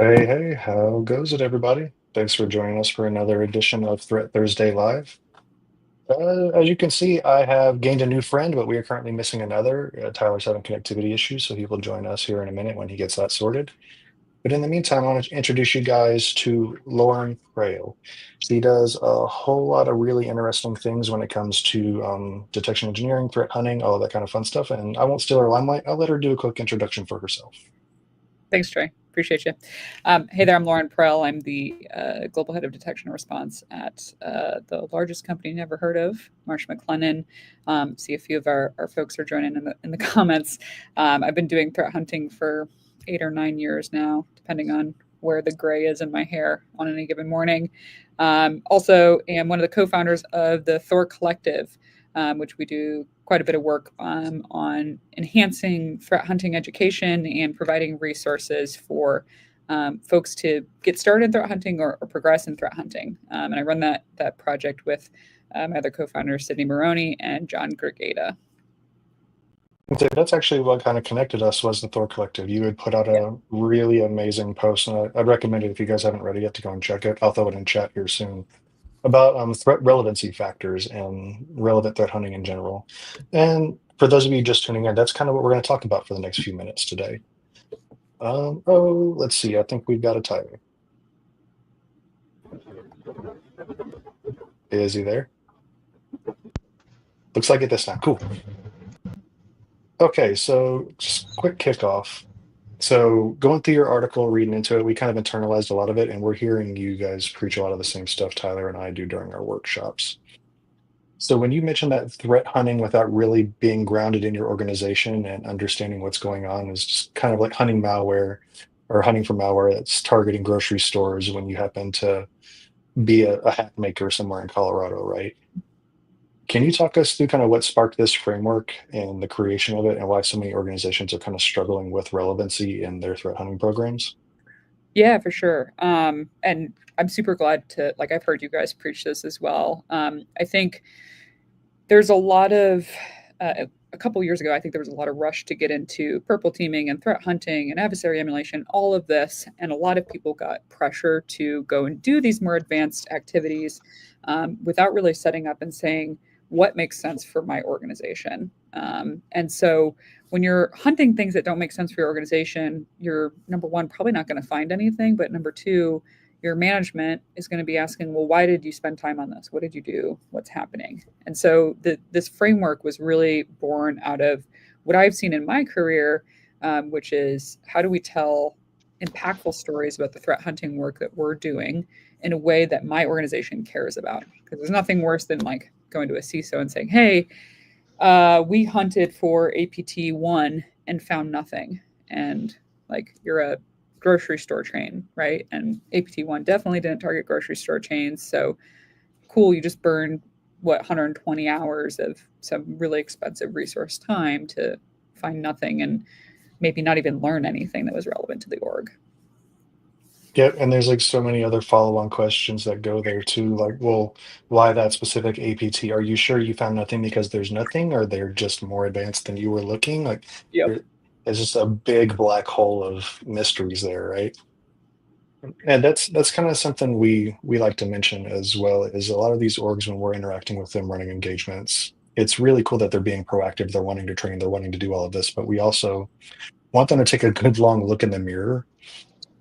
Hey, hey, how goes it, everybody? Thanks for joining us for another edition of Threat Thursday Live. As you can see, I have gained a new friend, but we are currently missing another. Tyler's having connectivity issues, so he will join us here in a minute when he gets that sorted. But in the meantime, I want to introduce you guys to Lauren Proehl. She does a whole lot of really interesting things when it comes to detection engineering, threat hunting, all of that kind of fun stuff. And I won't steal her limelight. I'll let her do a quick introduction for herself. Thanks, Trey. Appreciate you. Hey there, I'm Lauren Proehl. I'm the Global Head of Detection and Response at the largest company never heard of, Marsh McLennan. See a few of our folks are joining in the comments. I've been doing threat hunting for 8 or 9 years now, depending on where the gray is in my hair on any given morning. Also, am one of the co-founders of the Thor Collective, which we do quite a bit of work on enhancing threat hunting education and providing resources for folks to get started in threat hunting or progress in threat hunting. And I run that project with my other co-founders, Sydney Maroney and John Grigada. That's actually what kind of connected us was the Thor Collective. You had put out Yeah. a really amazing post, and I'd recommend it if you guys haven't read it yet to go and check it. I'll throw it in chat here soon about threat relevancy factors and relevant threat hunting in general. And for those of you just tuning in, that's kind of what we're going to talk about for the next few minutes today. Let's see. I think we've got a timer. Is he there? Looks like it this time. Cool. Okay, so just quick kickoff. So going through your article, reading into it, we kind of internalized a lot of it, and we're hearing you guys preach a lot of the same stuff Tyler and I do during our workshops. So when you mentioned that threat hunting without really being grounded in your organization and understanding what's going on is just kind of like hunting malware or hunting for malware that's targeting grocery stores when you happen to be a hat maker somewhere in Colorado, right? Can you talk us through kind of what sparked this framework and the creation of it and why so many organizations are kind of struggling with relevancy in their threat hunting programs? Yeah, for sure. And I'm super glad to, like, I've heard you guys preach this as well. I think there's a lot of a couple years ago, I think there was a lot of rush to get into purple teaming and threat hunting and adversary emulation, all of this, and a lot of people got pressure to go and do these more advanced activities without really setting up and saying what makes sense for my organization. And so when you're hunting things that don't make sense for your organization, you're number one probably not going to find anything, but number two, your management is going to be asking, well, why did you spend time on this? What did you do? What's happening? And so this framework was really born out of what I've seen in my career, which is how do we tell impactful stories about the threat hunting work that we're doing in a way that my organization cares about? Because there's nothing worse than like going to a CISO and saying, hey, we hunted for APT1 and found nothing. And like you're a grocery store chain, right? And APT1 definitely didn't target grocery store chains. So cool, you just burned what 120 hours of some really expensive resource time to find nothing and maybe not even learn anything that was relevant to the org. Yeah, and there's like so many other follow-on questions that go there too. Like, well, why that specific APT? Are you sure you found nothing because there's nothing, or they're just more advanced than you were looking? Like, Yep. there- it's just a big black hole of mysteries there, right? And that's kind of something we like to mention as well, is a lot of these orgs when we're interacting with them running engagements, it's really cool that they're being proactive, they're wanting to train, they're wanting to do all of this, but we also want them to take a good long look in the mirror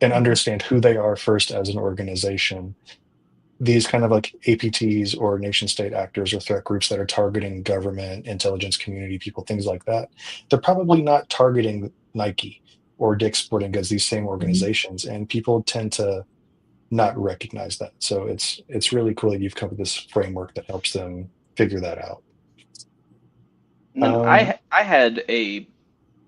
and Mhm. understand who they are first as an organization. These kind of like APTs or nation state actors or threat groups that are targeting government, intelligence community people, things like that, they're probably not targeting Nike or Dick's Sporting Goods, these same Mhm. organizations, and people tend to not recognize that. So it's really cool that you've come up with this framework that helps them figure that out. And then Um, I had a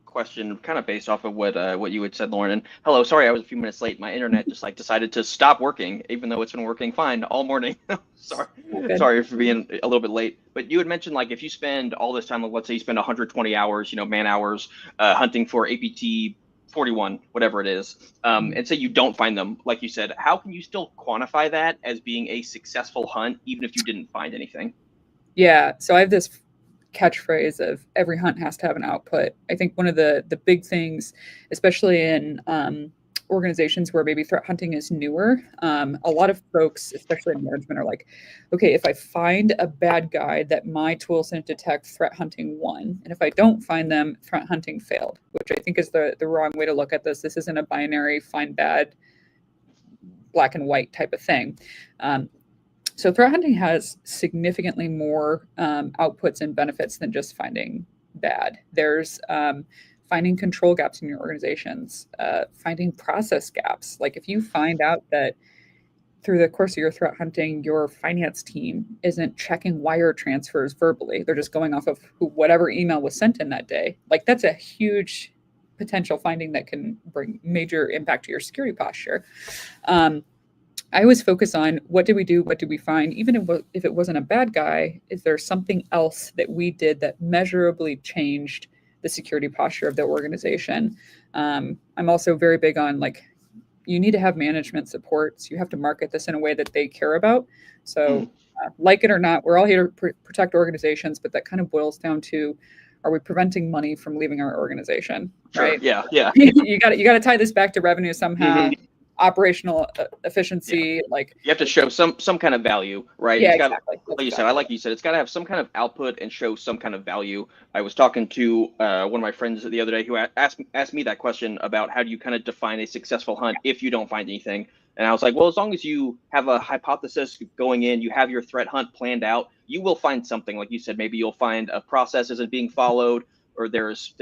question kind of based off of what you had said, Lauren. And hello, sorry I was a few minutes late. My internet just like decided to stop working, even though it's been working fine all morning. Sorry, Oh, good. sorry for being a little bit late. But you had mentioned like if you spend all this time, like let's say you spend 120 hours, man hours, hunting for APT 41, whatever it is, and say you don't find them, like you said, how can you still quantify that as being a successful hunt, even if you didn't find anything? Yeah. So I have this catchphrase of every hunt has to have an output. I think one of the big things, especially in organizations where maybe threat hunting is newer, a lot of folks, especially in management, are like, okay, if I find a bad guy that my tool can detect, threat hunting won. And if I don't find them, threat hunting failed, which I think is the wrong way to look at this. This isn't a binary find bad, black and white type of thing. So threat hunting has significantly more outputs and benefits than just finding bad. There's finding control gaps in your organizations, finding process gaps. Like if you find out that through the course of your threat hunting, your finance team isn't checking wire transfers verbally, they're just going off of whatever email was sent in that day. Like that's a huge potential finding that can bring major impact to your security posture. I always focus on what did we do? What did we find? Even if it wasn't a bad guy, is there something else that we did that measurably changed the security posture of the organization? I'm also very big on like, you need to have management support. So you have to market this in a way that they care about. So like it or not, we're all here to protect organizations, but that kind of boils down to, are we preventing money from leaving our organization? Sure. Right? Yeah. you got to tie this back to revenue somehow. Mm-hmm. Operational efficiency, like you have to show some kind of value, right? Yeah, it's got, exactly. Like you said, it's got to have some kind of output and show some kind of value. I was talking to one of my friends the other day who asked me that question about how do you kind of define a successful hunt if you don't find anything. And I was like, well, as long as you have a hypothesis going in, you have your threat hunt planned out, you will find something. Like you said, maybe you'll find a process isn't being followed, or there's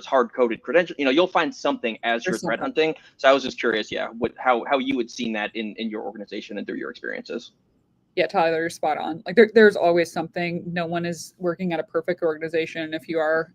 hard-coded credentials. You'll find something as you're threat hunting. So I was just curious, how you had seen that in your organization and through your experiences. Yeah, Tyler, you're spot on. Like there's always something. No one is working at a perfect organization. If you are,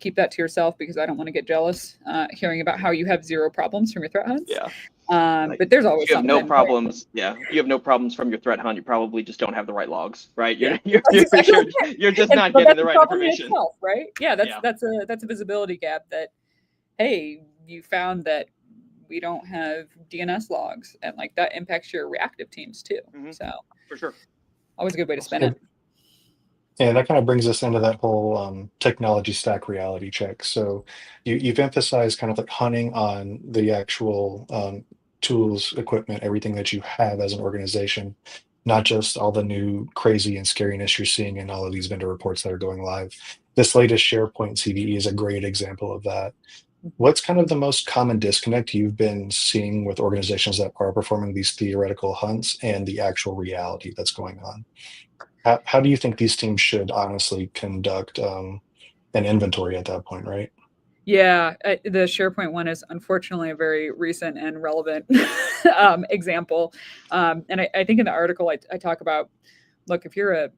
keep that to yourself, because I don't want to get jealous hearing about how you have zero problems from your threat hunts. Yeah. But there's always you have something. no problems. Right? Yeah, you have no problems from your threat hunt. You probably just don't have the right logs, right? You're just not getting the right information, itself, right? Yeah, that's a visibility gap. That hey, you found that we don't have DNS logs, and like that impacts your reactive teams too. Mm-hmm. So for sure, always a good way to spin it. And that kind of brings us into that whole technology stack reality check. So you've emphasized kind of like hunting on the actual tools, equipment, everything that you have as an organization, not just all the new crazy and scariness you're seeing in all of these vendor reports that are going live. This latest SharePoint CVE is a great example of that. What's kind of the most common disconnect you've been seeing with organizations that are performing these theoretical hunts and the actual reality that's going on? How do you think these teams should honestly conduct an inventory at that point, right? Yeah, the SharePoint one is unfortunately a very recent and relevant example. And I think in the article I talk about, look, if you're a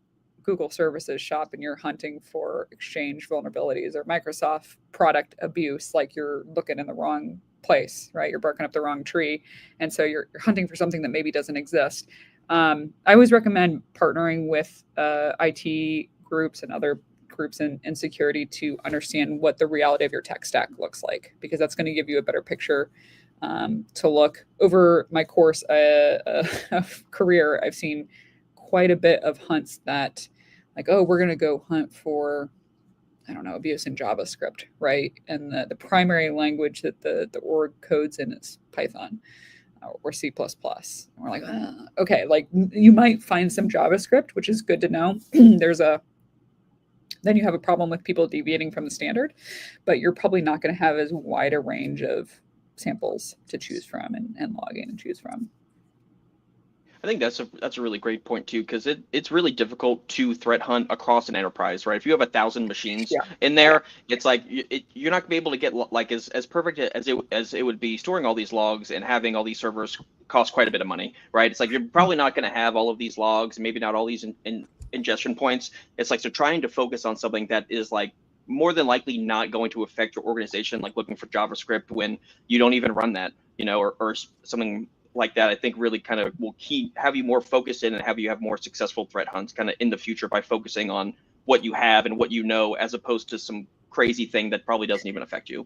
Google services shop and you're hunting for Exchange vulnerabilities or Microsoft product abuse, like you're looking in the wrong place, right? You're barking up the wrong tree. And so you're hunting for something that maybe doesn't exist. I always recommend partnering with IT groups and other groups in security to understand what the reality of your tech stack looks like, because that's going to give you a better picture to look. Over my course of career, I've seen quite a bit of hunts that like, oh, we're going to go hunt for, I don't know, abuse in JavaScript, right? And the primary language that the org codes in is Python or C++. And we're like, okay, like you might find some JavaScript, which is good to know. Then you have a problem with people deviating from the standard, but you're probably not going to have as wide a range of samples to choose from and logging and choose from. I think that's a really great point too, because it's really difficult to threat hunt across an enterprise, right? If you have 1,000 machines in there, it's like you're not gonna be able to get like as perfect as it would be storing all these logs and having all these servers cost quite a bit of money, right? It's like you're probably not going to have all of these logs, maybe not all these ingestion points. It's like so trying to focus on something that is like more than likely not going to affect your organization, like looking for JavaScript when you don't even run that, or something like that, I think really kind of will have you more focused in and have you have more successful threat hunts kind of in the future by focusing on what you have and what you know, as opposed to some crazy thing that probably doesn't even affect you.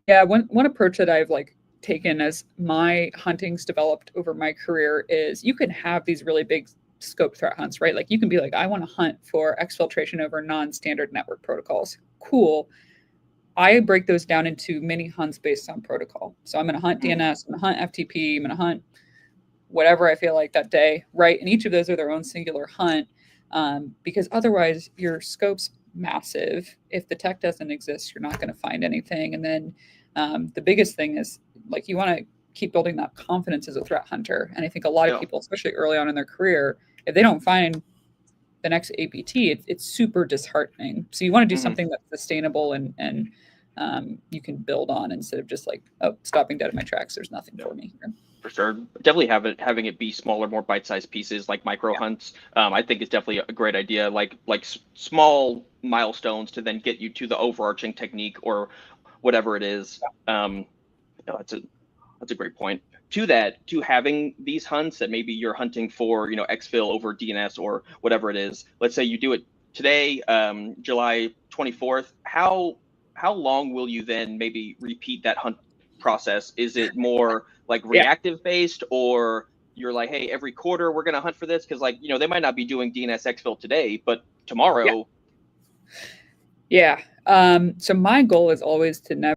Yeah, one approach that I've like taken as my hunting's developed over my career is you can have these really big scope threat hunts, right? Like you can be like, I want to hunt for exfiltration over non-standard network protocols. Cool. I break those down into mini hunts based on protocol. So I'm going to hunt DNS, I'm going to hunt FTP, I'm going to hunt whatever I feel like that day, right? And each of those are their own singular hunt, because otherwise your scope's massive. If the tech doesn't exist, you're not going to find anything. And then the biggest thing is like you want to keep building that confidence as a threat hunter. And I think a lot of people, especially early on in their career, if they don't find the next APT, it's super disheartening. So you want to do something that's sustainable and you can build on instead of just like, oh, stopping dead in my tracks. There's nothing for me here. For sure. Definitely having it be smaller, more bite-sized pieces like micro hunts. I think is definitely a great idea. Like small milestones to then get you to the overarching technique or whatever it is. That's a great point. To having these hunts that maybe you're hunting for, exfil over DNS or whatever it is. Let's say you do it today, July 24th. How long will you then maybe repeat that hunt process? Is it more like reactive based, or you're like, hey, every quarter we're going to hunt for this? Because they might not be doing DNS exfil today, but tomorrow. Yeah. So my goal is always to never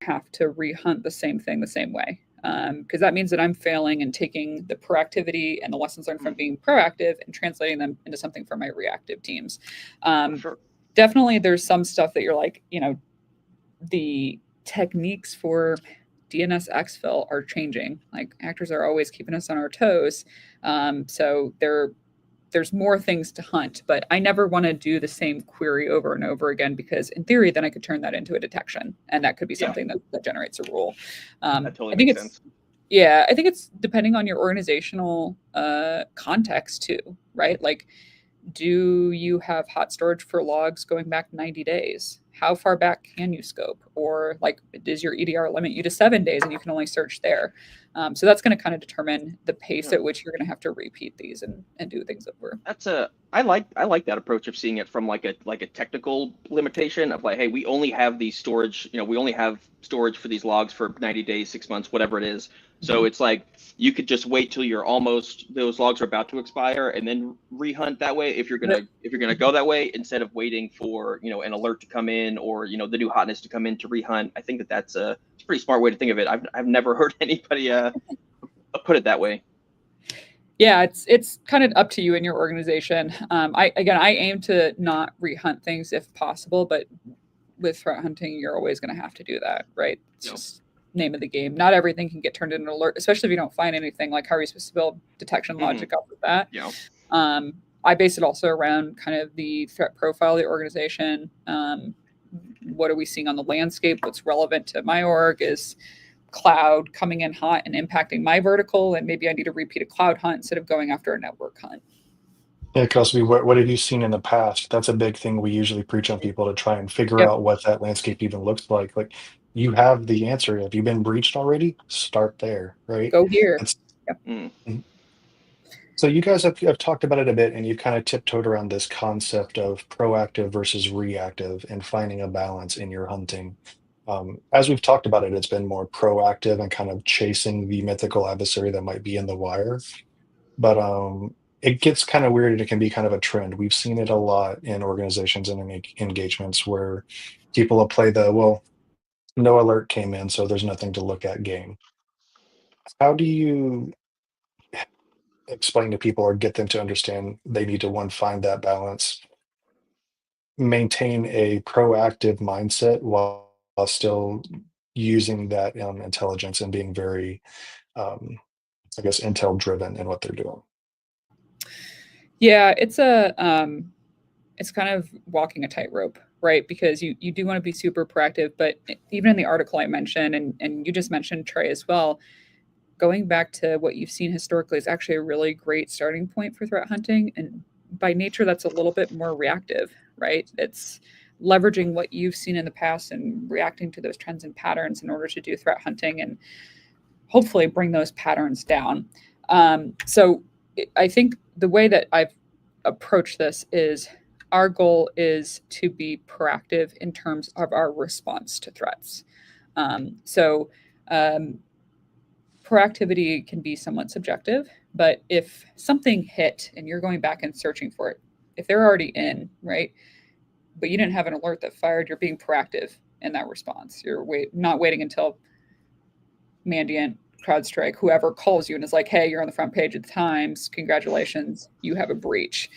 have to rehunt the same thing the same way. Because that means that I'm failing and taking the proactivity and the lessons learned from being proactive and translating them into something for my reactive teams. Sure. Definitely there's some stuff that you're like, the techniques for DNS exfil are changing. Like actors are always keeping us on our toes. So there's more things to hunt, but I never want to do the same query over and over again, because in theory, then I could turn that into a detection, and that could be something that generates a rule. That totally makes sense. Yeah, I think it's depending on your organizational context too, right? Like, do you have hot storage for logs going back 90 days? How far back can you scope? Or like, does your EDR limit you to 7 days and you can only search there? So that's going to kind of determine the pace at which you're going to have to repeat these and do things over. I like that approach of seeing it from like a technical limitation of like, hey, we only have these storage, we only have storage for these logs for 90 days, 6 months, whatever it is. So it's like you could just wait till those logs are about to expire and then rehunt that way if you're gonna go that way, instead of waiting for an alert to come in or the new hotness to come in to rehunt. I think that's a pretty smart way to think of it. I've never heard anybody put it that way. Yeah, it's kind of up to you and your organization. I aim to not rehunt things if possible, but with threat hunting, you're always going to have to do that, right? It's just name of the game. Not everything can get turned into an alert, especially if you don't find anything. Like, how are you supposed to build detection logic off of that? Yeah. I base it also around kind of the threat profile of the organization. What are we seeing on the landscape? What's relevant to my org? Is cloud coming in hot and impacting my vertical, and maybe I need to repeat a cloud hunt instead of going after a network hunt. Yeah, it could also be what have you seen in the past? That's a big thing we usually preach on people to try and figure out what that landscape even looks like. Like, you have the answer. Have you been breached already? Start there, right? Go here. So you guys have talked about it a bit, and you've kind of tiptoed around this concept of proactive versus reactive and finding a balance in your hunting. As we've talked about it, it's been more proactive and kind of chasing the mythical adversary that might be in the wire. But it gets kind of weird, and it can be kind of a trend. We've seen it a lot in organizations and in engagements where people will play no alert came in, so there's nothing to look at game. How do you explain to people or get them to understand they need to, find that balance, maintain a proactive mindset while still using that intelligence and being very, I guess, intel driven in what they're doing? Yeah, it's kind of walking a tightrope, right? Because you do want to be super proactive, but even in the article I mentioned, and you just mentioned Trey as well, going back to what you've seen historically is actually a really great starting point for threat hunting. And by nature, that's a little bit more reactive, right? It's leveraging what you've seen in the past and reacting to those trends and patterns in order to do threat hunting and hopefully bring those patterns down. So I think the way that I've approached this is our goal is to be proactive in terms of our response to threats. Proactivity can be somewhat subjective, but if something hit and you're going back and searching for it, if they're already in, right, but you didn't have an alert that fired, you're being proactive in that response. You're not waiting until Mandiant, CrowdStrike, whoever calls you and is like, hey, you're on the front page of the Times. Congratulations, you have a breach.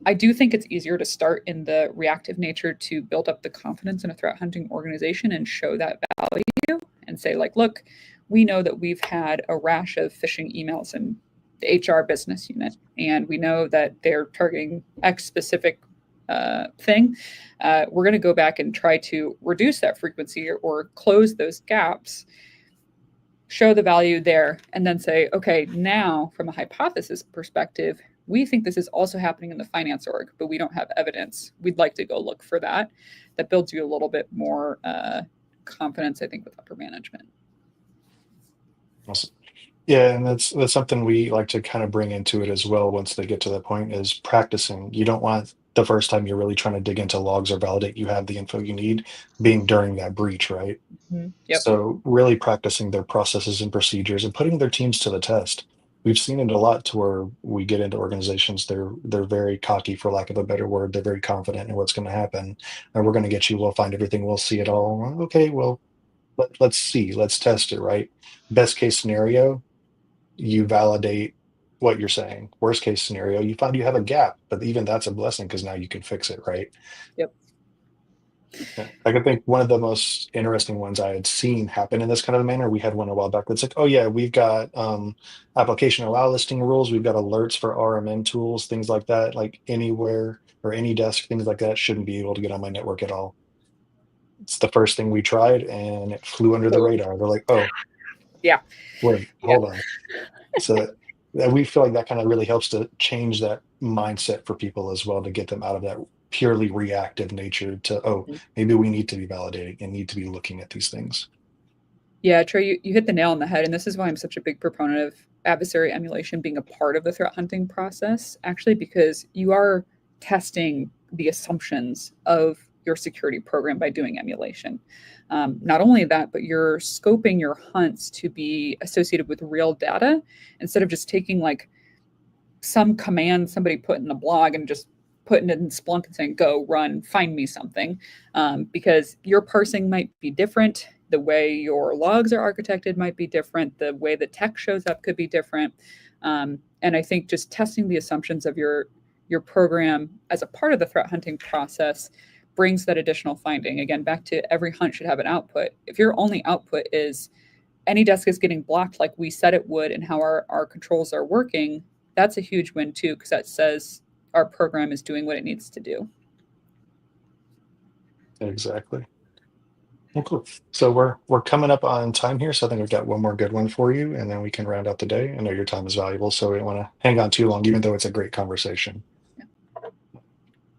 I do think it's easier to start in the reactive nature to build up the confidence in a threat hunting organization and show that value and say, like, look, we know that we've had a rash of phishing emails in the HR business unit, and we know that they're targeting X specific thing. We're going to go back and try to reduce that frequency or close those gaps, show the value there, and then say, okay, now from a hypothesis perspective, we think this is also happening in the finance org, but we don't have evidence. We'd like to go look for that. That builds you a little bit more confidence, I think, with upper management. Awesome. Yeah, and that's something we like to kind of bring into it as well once they get to that point is practicing. You don't want the first time you're really trying to dig into logs or validate you have the info you need being during that breach, right? Mm-hmm. Yep. So really practicing their processes and procedures and putting their teams to the test. We've seen it a lot to where we get into organizations, they're very cocky, for lack of a better word. They're very confident in what's going to happen. And we're going to get you, we'll find everything, we'll see it all. Okay, well, let's see, let's test it, right? Best case scenario, you validate what you're saying. Worst case scenario, you find you have a gap, but even that's a blessing because now you can fix it, right? Yep. Yeah. I could think one of the most interesting ones I had seen happen in this kind of a manner. We had one a while back that's like, oh yeah, we've got application allow listing rules, we've got alerts for RMM tools, things like that, like anywhere or any desk, things like that shouldn't be able to get on my network at all. It's the first thing we tried and it flew under the radar. They're like, oh, yeah, wait, hold on. So we feel like that kind of really helps to change that mindset for people as well, to get them out of that purely reactive nature to, oh, maybe we need to be validating and need to be looking at these things. Yeah, Trey, you hit the nail on the head. And this is why I'm such a big proponent of adversary emulation being a part of the threat hunting process, actually, because you are testing the assumptions of your security program by doing emulation. Not only that, but you're scoping your hunts to be associated with real data instead of just taking like some command somebody put in a blog and just putting it in Splunk and saying, go, run, find me something. Because your parsing might be different. The way your logs are architected might be different. The way the tech shows up could be different. And I think just testing the assumptions of your program as a part of the threat hunting process brings that additional finding. Again, back to every hunt should have an output. If your only output is any desk is getting blocked like we said it would and how our controls are working, that's a huge win too, because that says our program is doing what it needs to do. Exactly. Well, cool. So we're coming up on time here, so I think I've got one more good one for you, and then we can round out the day. I know your time is valuable, so we don't want to hang on too long, even though it's a great conversation.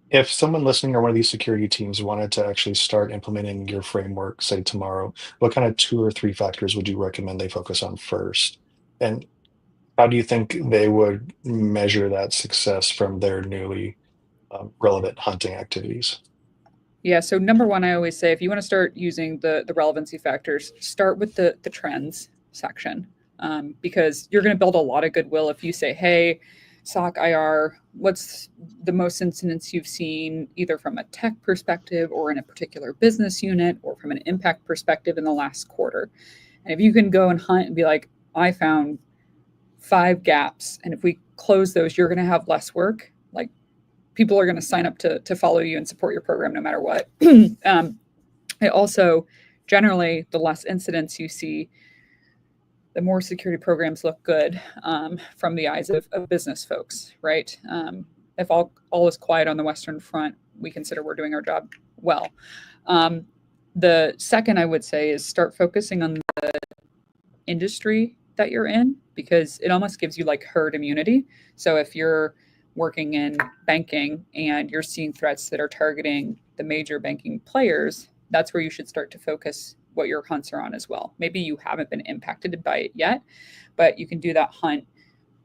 If someone listening or one of these security teams wanted to actually start implementing your framework, say tomorrow, what kind of 2 or 3 factors would you recommend they focus on first? And how do you think they would measure that success from their newly relevant hunting activities? Yeah, so number one, I always say, if you want to start using the relevancy factors, start with the trends section, because you're going to build a lot of goodwill if you say, hey, SOC IR, what's the most incidents you've seen either from a tech perspective or in a particular business unit or from an impact perspective in the last quarter? And if you can go and hunt and be like, I found 5 gaps, and if we close those, you're going to have less work. Like, people are going to sign up to follow you and support your program no matter what. It also, generally, the less incidents you see, the more security programs look good from the eyes of business folks, right? If all is quiet on the Western Front, we consider we're doing our job well. The second I would say is start focusing on the industry that you're in, because it almost gives you like herd immunity. So if you're working in banking and you're seeing threats that are targeting the major banking players, that's where you should start to focus what your hunts are on as well. Maybe you haven't been impacted by it yet, but you can do that hunt,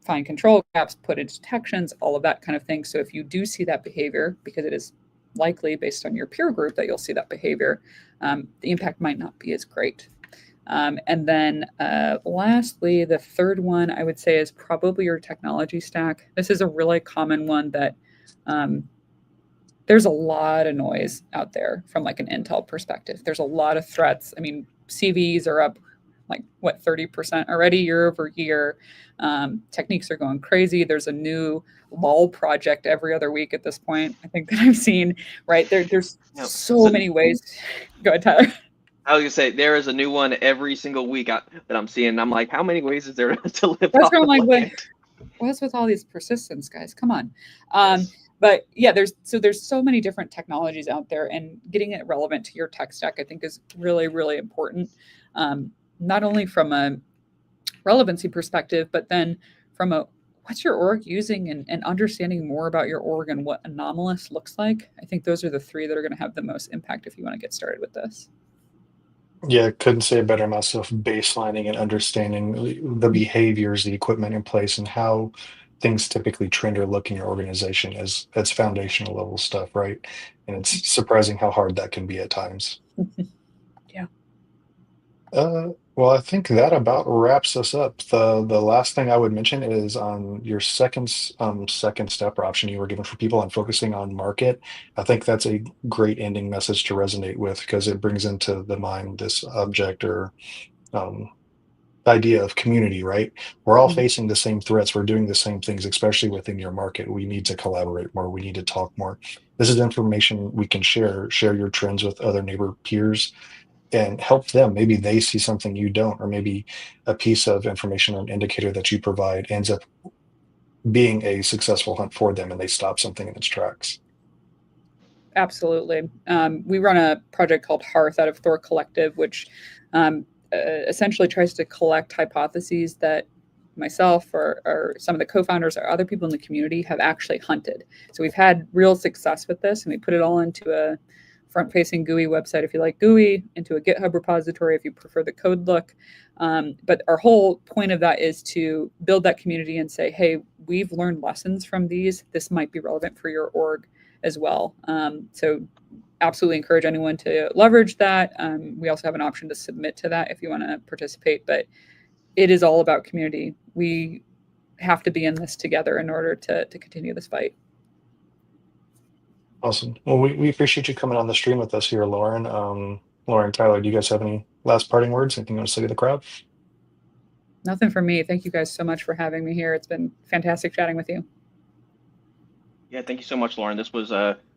find control gaps, put in detections, all of that kind of thing. So if you do see that behavior, because it is likely based on your peer group that you'll see that behavior, the impact might not be as great. And then lastly, the third one I would say is probably your technology stack. This is a really common one that there's a lot of noise out there from like an intel perspective. There's a lot of threats. I mean, CVs are up like what 30% already year over year. Techniques are going crazy. There's a new LOL project every other week at this point, I think, that I've seen. Right there's so many ways. Go ahead, Tyler. I was gonna say there is a new one every single week that I'm seeing. I'm like, how many ways is there to live? That's where I'm like, what's with all these persistence, guys? Come on. But yeah, there's so many different technologies out there, and getting it relevant to your tech stack, I think, is really, really important. Not only from a relevancy perspective, but then from a what's your org using, and understanding more about your org and what anomalous looks like. I think those are the three that are going to have the most impact if you want to get started with this. Yeah, couldn't say it better myself. Baselining and understanding the behaviors, the equipment in place, and how things typically trend or look in your organization is that's foundational level stuff, right? And it's surprising how hard that can be at times. Yeah. Well, I think that about wraps us up. The last thing I would mention is on your second step or option you were given for people on focusing on market. I think that's a great ending message to resonate with because it brings into the mind this object or um, idea of community, right? We're all facing the same threats. We're doing the same things, especially within your market. We need to collaborate more. We need to talk more. This is information we can share. Share your trends with other neighbor peers and help them. Maybe they see something you don't, or maybe a piece of information or an indicator that you provide ends up being a successful hunt for them and they stop something in its tracks. Absolutely. We run a project called Hearth out of Thor Collective, which essentially tries to collect hypotheses that myself or some of the co-founders or other people in the community have actually hunted. So we've had real success with this, and we put it all into a front-facing GUI website if you like GUI, into a GitHub repository if you prefer the code look. But our whole point of that is to build that community and say, hey, we've learned lessons from these. This might be relevant for your org as well. So absolutely encourage anyone to leverage that. We also have an option to submit to that if you want to participate, but it is all about community. We have to be in this together in order to continue this fight. Awesome. Well, we appreciate you coming on the stream with us here, Lauren. Lauren, Tyler, do you guys have any last parting words? Anything you want to say to the crowd? Nothing from me. Thank you guys so much for having me here. It's been fantastic chatting with you. Yeah, thank you so much, Lauren. This was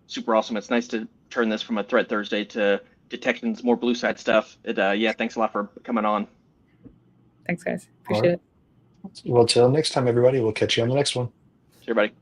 super awesome. It's nice to turn this from a Threat Thursday to detecting some more blue side stuff. Yeah, thanks a lot for coming on. Thanks, guys. Appreciate it. Well, till next time, everybody. We'll catch you on the next one. See you, everybody.